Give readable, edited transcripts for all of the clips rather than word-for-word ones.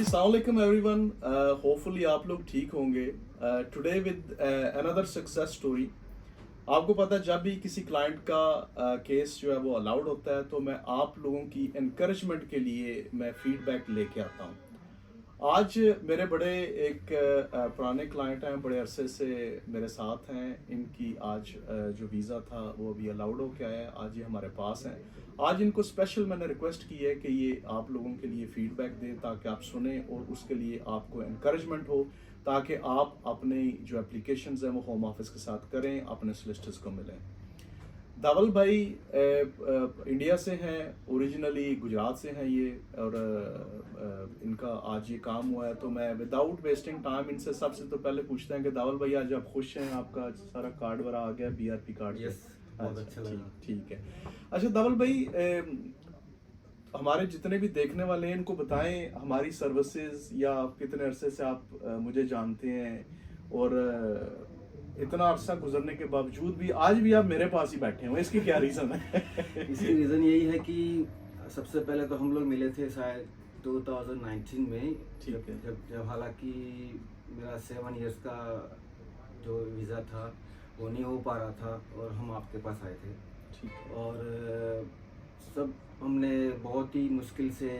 जी अस्सलाम वालेकुम everyone. Hopefully आप लोग ठीक होंगे। Today with another success story. आपको पता है जब भी किसी क्लाइंट का केस जो है वो अलाउड होता है तो मैं आप लोगों की इनकरेजमेंट के लिए मैं फीडबैक लेके आता हूँ। आज मेरे बड़े एक पुराने क्लाइंट हैं, बड़े अरसे से मेरे साथ हैं। इनकी आज जो वीज़ा था वो अभी अलाउड हो के आया है, आज ये हमारे पास हैं। आज इनको स्पेशल मैंने रिक्वेस्ट की है कि ये आप लोगों के लिए फीडबैक दें ताकि आप सुने और उसके लिए आपको इनकरेजमेंट हो, ताकि आप अपने जो एप्लीकेशंस हैं वो होम ऑफिस के साथ करें, अपने सोलिसिटर्स को मिलें। धवल भाई इंडिया से हैं, ओरिजिनली गुजरात से हैं ये, और इनका आज ये काम हुआ है। तो मैं विदाउट वेस्टिंग टाइम इनसे सबसे तो पहले पूछते हैं कि धवल भाई आज आप खुश हैं? आपका सारा कार्ड वगैरह आ गया, बीआरपी कार्ड? यस, बहुत अच्छा लगा। ठीक है। अच्छा धवल भाई, हमारे जितने भी देखने वाले हैं इनको बताएं हमारी सर्विसेज, या आप कितने अरसे से आप मुझे जानते हैं, और इतना अरसा गुजरने के बावजूद भी आज भी आप मेरे पास ही बैठे हैं, इसकी क्या रीज़न है? इसकी रीज़न यही है कि सबसे पहले तो हम लोग मिले थे शायद 2019 में। ठीक है। जब हालांकि मेरा 7 इयर्स का जो वीज़ा था वो नहीं हो पा रहा था और हम आपके पास आए थे। ठीक है। और सब हमने बहुत ही मुश्किल से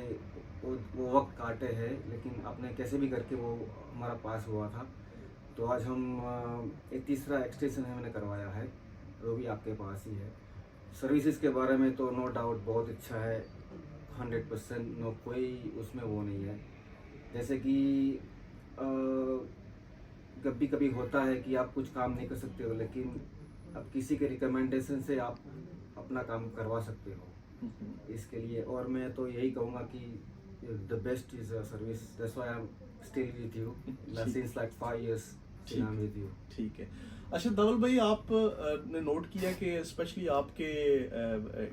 वो वक्त काटे हैं, लेकिन आपने कैसे भी करके वो हमारा पास हुआ था। तो आज हम एक तीसरा एक्सटेंशन है मैंने करवाया है, वो भी आपके पास ही है। सर्विसेज के बारे में तो नो डाउट बहुत अच्छा है, 100%, नो कोई उसमें वो नहीं है। जैसे कि कभी कभी होता है कि आप कुछ काम नहीं कर सकते हो, लेकिन अब किसी के रिकमेंडेशन से आप अपना काम करवा सकते हो इसके लिए। और मैं तो यही कहूँगा कि the best is service, that's why I am still with you since like 5 years with you. ठीक है। अच्छा धवल भाई, आप ने नोट किया कि स्पेशली आपके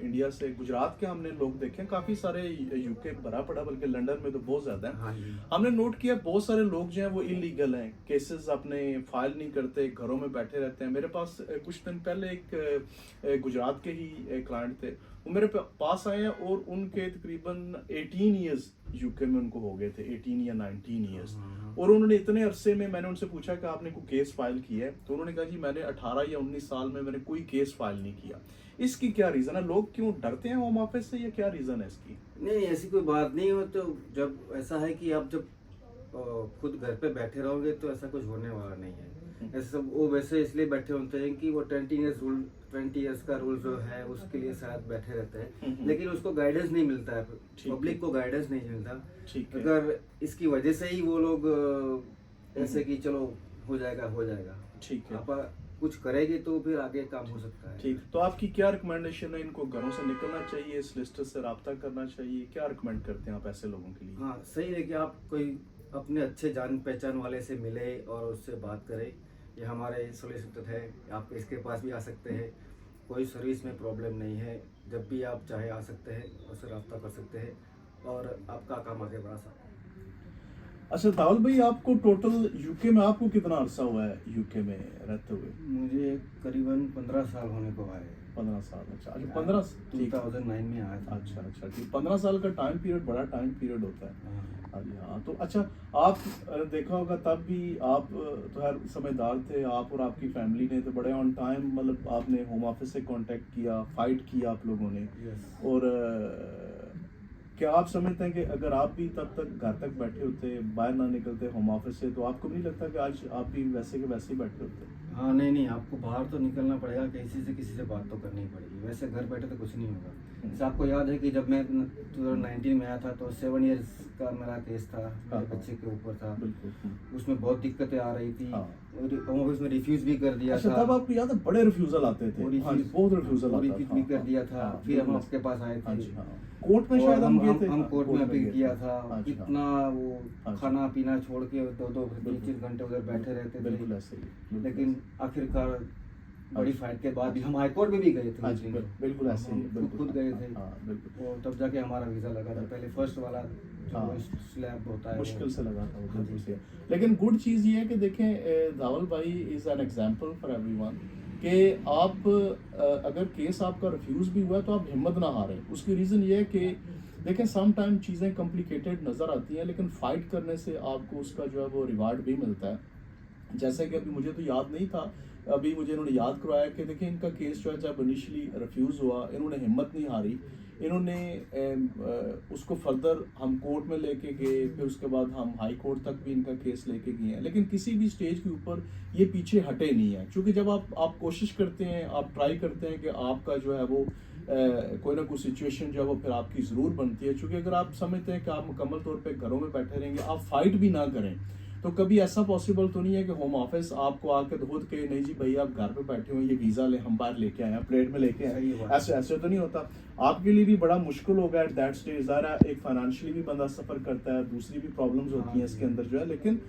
इंडिया से, गुजरात के हमने लोग देखे काफ़ी सारे, यूके भरा पड़ा, बल्कि लंदन में तो बहुत ज़्यादा है। हाँ जी। हमने नोट किया बहुत सारे लोग जो हैं वो इलीगल हैं, केसेस अपने फाइल नहीं करते, घरों में बैठे रहते हैं। मेरे पास कुछ दिन पहले एक गुजरात के ही क्लाइंट थे, वो मेरे पास आए हैं और उनके तकरीबन 18 ईयर्स यूके में उनको हो गए थे, 18 या 19 ईयर्स। और उन्होंने इतने अरसे में, मैंने उनसे पूछा कि आपने कोई केस फाइल किया है, तो उन्होंने कहा जी मैंने 18 या 19 साल में मैंने कोई केस फाइल नहीं किया। इसकी क्या रीज़न है? लोग क्यों डरते हैं होम ऑफिस से, या क्या रीज़न है इसकी? नहीं, ऐसी कोई बात नहीं हो। तो जब ऐसा है कि आप जब खुद घर पे बैठे रहोगे तो ऐसा कुछ होने वाला नहीं है। ऐसे सब वो वैसे इसलिए बैठे होते हैं कि वो 20 इयर्स का रूल जो है उसके लिए शायद बैठे रहते हैं, लेकिन उसको गाइडेंस नहीं मिलता है, पब्लिक को गाइडेंस नहीं मिलता। अगर इसकी वजह से ही वो लोग ऐसे कि चलो हो जाएगा। ठीक है। आप कुछ करेंगे तो फिर आगे काम हो सकता है। ठीक, तो आपकी क्या रिकमेंडेशन है? इनको घरों से निकलना चाहिए, सोलिसिटर से रब्ता करना चाहिए, क्या रिकमेंड करते हैं आप ऐसे लोगों के लिए? हाँ, सही है कि आप कोई अपने अच्छे जान पहचान वाले से मिले और उससे बात करें। ये हमारे सोलिसिटर है, आप इसके पास भी आ सकते हैं, कोई सर्विस में प्रॉब्लम नहीं है। जब भी आप चाहे आ सकते हैं, उससे रब्ता कर सकते हैं और आपका काम आगे बढ़ा सकते हैं। अच्छा धवल भाई, आपको टोटल यूके में आपको कितना अरसा हुआ है यूके में रहते हुए? मुझे करीबन 15 साल होने को आए। 15 साल। अच्छा 15 2009 में आया था। अच्छा ठीक। 15 साल का टाइम पीरियड बड़ा टाइम पीरियड होता है। हाँ जी हाँ। तो अच्छा, आप देखा होगा तब भी आप तो हर समझदार थे, आप और आपकी फैमिली ने तो बड़े ऑन टाइम, मतलब आपने होम ऑफिस से कांटेक्ट किया, फाइट किया आप लोगों ने। और क्या आप समझते हैं कि अगर आप भी तब तक घर तक बैठे होते, बाहर ना निकलते होम ऑफिस से, तो आपको नहीं लगता कि आज आप भी वैसे के वैसे ही बैठे होते? हाँ, नहीं, आपको बाहर तो निकलना पड़ेगा, किसी से बात तो करनी पड़ेगी। वैसे घर बैठे तो कुछ नहीं होगा। जैसे आपको याद है कि जब मैं 2019 में आया था तो 7 इयर्स का मेरा केस था, मेरे बच्चे के ऊपर था। उसमें बहुत दिक्कतें आ रही थी, उसमें रिफ्यूज भी कर दिया था। तब आपको याद है बड़े रिफ्यूजल आते थे? बहुत रिफ्यूजल भी कर दिया था। फिर हम आपके पास आए थे, कोर्ट में शायद हम कोर्ट में अपील किया था। कितना वो खाना पीना छोड़ के 2-3 घंटे उधर बैठे रहते थे, लेकिन आखिरकार बड़ी फाइट के बाद भी हम हाई कोर्ट में भी गए थे। बिल्कुल ऐसे ही खुद गए थे। और तब जाके हमारा वीजा लगा था। पहले फर्स्ट वाला जो स्लैब होता है मुश्किल से लगा था वो। लेकिन गुड चीज़ ये है कि देखें, धवल भाई is an example for everyone कि आप अगर केस आपका रिफ्यूज़ भी हुआ है तो आप हिम्मत ना हारें। उसकी रीज़न ये है कि देखें सम टाइम चीज़ें कॉम्प्लिकेटेड नज़र आती हैं, लेकिन फ़ाइट करने से आपको उसका जो है वो रिवार्ड भी मिलता है। जैसे कि अभी मुझे तो याद नहीं था, अभी मुझे इन्होंने याद करवाया कि देखिए इनका केस जो है जब इनिशियली रिफ्यूज़ हुआ, इन्होंने हिम्मत नहीं हारी, इन्होंने उसको फर्दर हम कोर्ट में लेके गए, फिर उसके बाद हम हाई कोर्ट तक भी इनका केस लेके गए हैं, लेकिन किसी भी स्टेज के ऊपर ये पीछे हटे नहीं है। क्योंकि जब आप कोशिश करते हैं, आप ट्राई करते हैं कि आपका जो है वो कोई ना कोई सिचुएशन जो है वो फिर आपकी ज़रूर बनती है। क्योंकि अगर आप समझते हैं कि आप मुकम्मल तौर पे घरों में बैठे रहेंगे, आप फाइट भी ना करें, तो कभी ऐसा पॉसिबल तो नहीं है कि होम ऑफिस आपको आके खुद के नहीं जी भाई आप घर पे बैठे हो, ये वीज़ा ले हम बाहर लेके आए हैं, प्लेट में लेके आए सही हैं, बात ऐसे ऐसे तो नहीं होता। आपके लिए भी बड़ा मुश्किल होगा एट दैट स्टेज। ज़रा एक फाइनेंशियली भी बंदा सफ़र करता है, दूसरी भी प्रॉब्लम्स होती हैं इसके अंदर जो है, लेकिन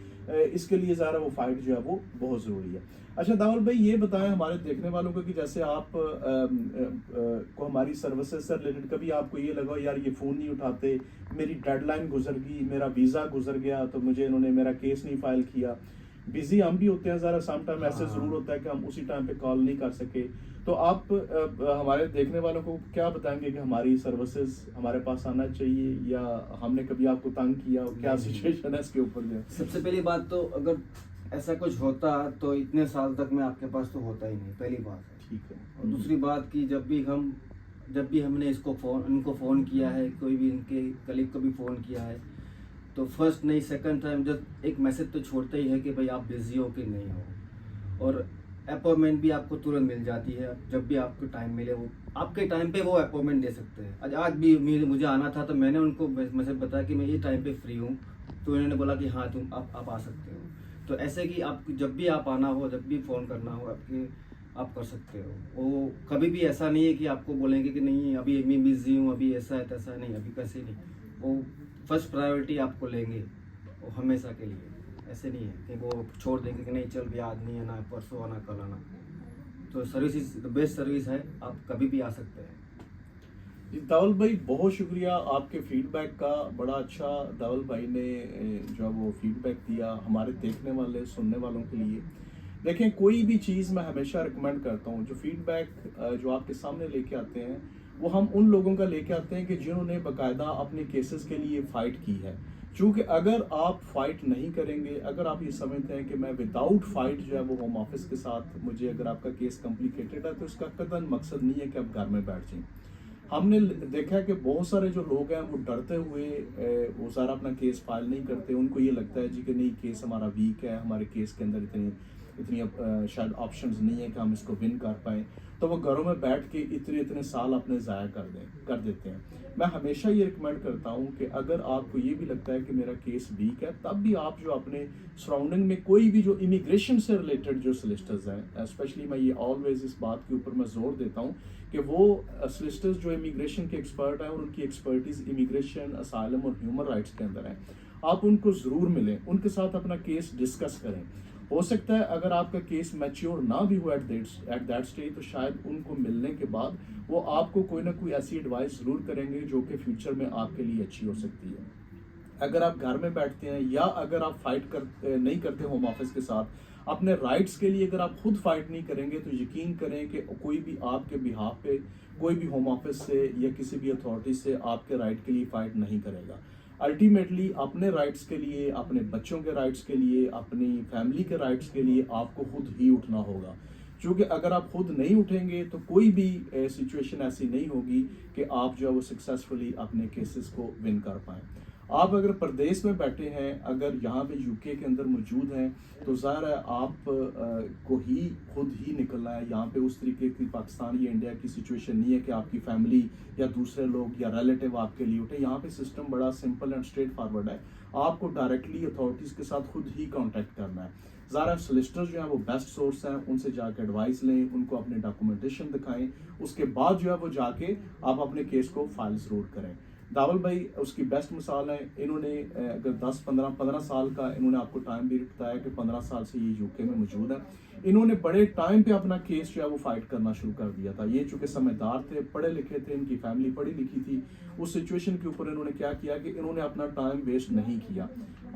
इसके लिए ज़रा वो फाइट जो है वो बहुत ज़रूरी है। अच्छा दावल भाई ये बताएं हमारे देखने वालों को कि जैसे आप को हमारी सर्विसेज से रिलेटेड कभी आपको ये लगा यार ये फ़ोन नहीं उठाते, मेरी डेडलाइन गुजर गई, मेरा वीज़ा गुजर गया तो मुझे इन्होंने मेरा केस नहीं फाइल किया। बिजी हम भी होते हैं, ज़रा सम टाइम ऐसे ज़रूर होता है कि हम उसी टाइम पे कॉल नहीं कर सके। तो आप हमारे देखने वालों को क्या बताएंगे कि हमारी सर्विसेज हमारे पास आना चाहिए या हमने कभी आपको तंग किया, क्या सिचुएशन है इसके ऊपर जो है? सबसे पहली बात तो अगर ऐसा कुछ होता तो इतने साल तक मैं आपके पास तो होता ही नहीं, पहली बात है। ठीक है। और दूसरी बात कि जब भी हमने इनको फ़ोन किया है, कोई भी इनके कलीग को भी फ़ोन किया है, तो फर्स्ट नहीं सेकंड टाइम जब एक मैसेज तो छोड़ता ही है कि भाई आप बिज़ी हो कि नहीं हो। और अपॉइंटमेंट भी आपको तुरंत मिल जाती है, जब भी आपको टाइम मिले वो आपके टाइम पे वो अपॉइंटमेंट दे सकते हैं। आज भी मुझे आना था तो मैंने उनको मैसेज बताया कि मैं ये टाइम पे फ्री हूँ, तो इन्होंने बोला कि हाँ तुम आप आ सकते हो। तो ऐसे कि आप जब भी आप आना हो, जब भी फ़ोन करना हो आप कर सकते हो। वो कभी भी ऐसा नहीं है कि आपको बोलेंगे कि नहीं अभी मैं बिज़ी हूँ, अभी ऐसा है तैसा नहीं, अभी कैसे नहीं। वो फर्स्ट प्रायोरिटी आपको लेंगे, वो हमेशा के लिए। ऐसे नहीं है कि वो छोड़ देंगे कि नहीं चल भी आज नहीं आना, परसों आना, कल आना। तो service is the best service है, आप कभी भी आ सकते हैं। जी, दावल भाई बहुत शुक्रिया आपके फीडबैक का। बड़ा अच्छा दावल भाई ने जो है वो फीडबैक दिया हमारे देखने वाले सुनने वालों के लिए। देखें कोई भी चीज़ मैं हमेशा रिकमेंड करता हूँ, जो फीडबैक जो आपके सामने लेके आते हैं वो हम उन लोगों का लेके आते हैं कि जिन्होंने बाकायदा अपने केसेस के लिए फ़ाइट की है। क्योंकि अगर आप फाइट नहीं करेंगे, अगर आप ये समझते हैं कि मैं विदाउट फाइट जो है वो होम ऑफिस के साथ मुझे अगर आपका केस कॉम्प्लिकेटेड है, तो इसका कतई मकसद नहीं है कि आप घर में बैठ जाएं। हमने देखा है कि बहुत सारे जो लोग हैं वो डरते हुए वो सारा अपना केस फाइल नहीं करते। उनको ये लगता है जी कि नहीं केस हमारा वीक है, हमारे केस के अंदर इतनी इतनी शायद ऑप्शंस नहीं है कि हम इसको विन कर पाएँ, तो वो घरों में बैठ के इतने इतने साल अपने ज़ाया कर देते हैं। मैं हमेशा ये रिकमेंड करता हूँ कि अगर आपको ये भी लगता है कि मेरा केस वीक है, तब भी आप जो अपने सराउंडिंग में कोई भी जो इमिग्रेशन से रिलेटेड जो सोलिसिटर्स हैं, स्पेशली मैं ये ऑलवेज इस बात के ऊपर मैं जोर देता हूँ कि वो सोलिसिटर्स जो इमिग्रेशन के एक्सपर्ट हैं और उनकी एक्सपर्टीज इमिग्रेशन, असाइलम और ह्यूमन राइट्स के अंदर है, आप उनको ज़रूर मिलें, उनके साथ अपना केस डिस्कस करें। हो सकता है अगर आपका केस मैच्योर ना भी हो एट दैट स्टेज, तो शायद उनको मिलने के बाद वो आपको कोई ना कोई ऐसी एडवाइस ज़रूर करेंगे जो कि फ्यूचर में आपके लिए अच्छी हो सकती है। अगर आप घर में बैठते हैं या अगर आप नहीं करते होम ऑफिस के साथ, अपने राइट्स के लिए अगर आप खुद फाइट नहीं करेंगे, तो यकीन करें कि कोई भी आपके बिहाफ पे कोई भी होम ऑफिस से या किसी भी अथॉरिटी से आपके राइट के लिए फाइट नहीं करेगा। अल्टीमेटली अपने राइट्स के लिए, अपने बच्चों के राइट्स के लिए, अपनी फैमिली के राइट्स के लिए आपको खुद ही उठना होगा। क्योंकि अगर आप खुद नहीं उठेंगे तो कोई भी सिचुएशन ऐसी नहीं होगी कि आप जो है वो सक्सेसफुली अपने केसेस को विन कर पाएँ। आप अगर प्रदेश में बैठे हैं, अगर यहाँ पे यूके के अंदर मौजूद हैं, तो ज़ाहिर है आप को ही खुद ही निकलना है। यहाँ पे उस तरीके की पाकिस्तान या इंडिया की सिचुएशन नहीं है कि आपकी फैमिली या दूसरे लोग या रिलेटिव आपके लिए उठे। यहाँ पे सिस्टम बड़ा सिंपल एंड स्ट्रेट फॉरवर्ड है। आपको डायरेक्टली अथॉरिटीज़ के साथ खुद ही कॉन्टैक्ट करना है। ज़ाहिर सोलिसिटर्स जो हैं वो बेस्ट सोर्स हैं, उनसे जाके एडवाइस लें, उनको अपने डॉक्यूमेंटेशन दिखाएं, उसके बाद जो है वो जाके आप अपने केस को फाइल ज़रूर करें। दावल भाई उसकी बेस्ट मिसाल है। इन्होंने अगर 10-15 साल का इन्होंने आपको टाइम भी बताया कि 15 साल से ये यूके में मौजूद है। इन्होंने बड़े टाइम पे अपना केस जो है वो फाइट करना शुरू कर दिया था। ये चूँकि समझदार थे, पढ़े लिखे थे, इनकी फैमिली पढ़ी लिखी थी, उस सिचुएशन के ऊपर इन्होंने क्या किया कि इन्होंने अपना टाइम वेस्ट नहीं किया।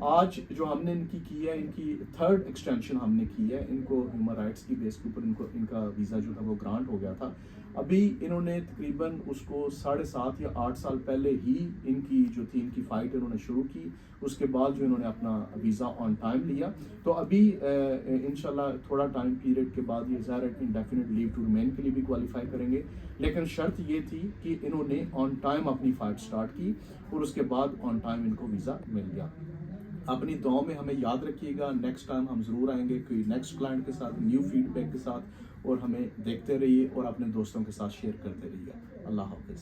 आज जो हमने इनकी की है, इनकी 3rd एक्सटेंशन हमने की है, इनको ह्यूमन राइट्स की बेस के ऊपर इनका वीज़ा जो था वो ग्रांट हो गया था। अभी इन्होंने तकरीबन उसको 7.5 या 8 साल पहले ही इनकी जो थी इनकी फ़ाइट इन्होंने शुरू की। उसके बाद जो इन्होंने अपना वीज़ा ऑन टाइम लिया, तो अभी इंशाल्लाह थोड़ा टाइम पीरियड के बाद ये ज़ाहिर इंडेफिनिट लीव टू रिमेन के लिए भी क्वालिफाई करेंगे। लेकिन शर्त ये थी कि इन्होंने ऑन टाइम अपनी फ़ाइट स्टार्ट की और उसके बाद ऑन टाइम इनको वीज़ा मिल गया। अपनी दुआओं में हमें याद रखिएगा। नेक्स्ट टाइम हम ज़रूर आएंगे कोई नेक्स्ट क्लाइंट के साथ, न्यू फीडबैक के साथ, और हमें देखते रहिए और अपने दोस्तों के साथ शेयर करते रहिए। अल्लाह हाफ़िज़।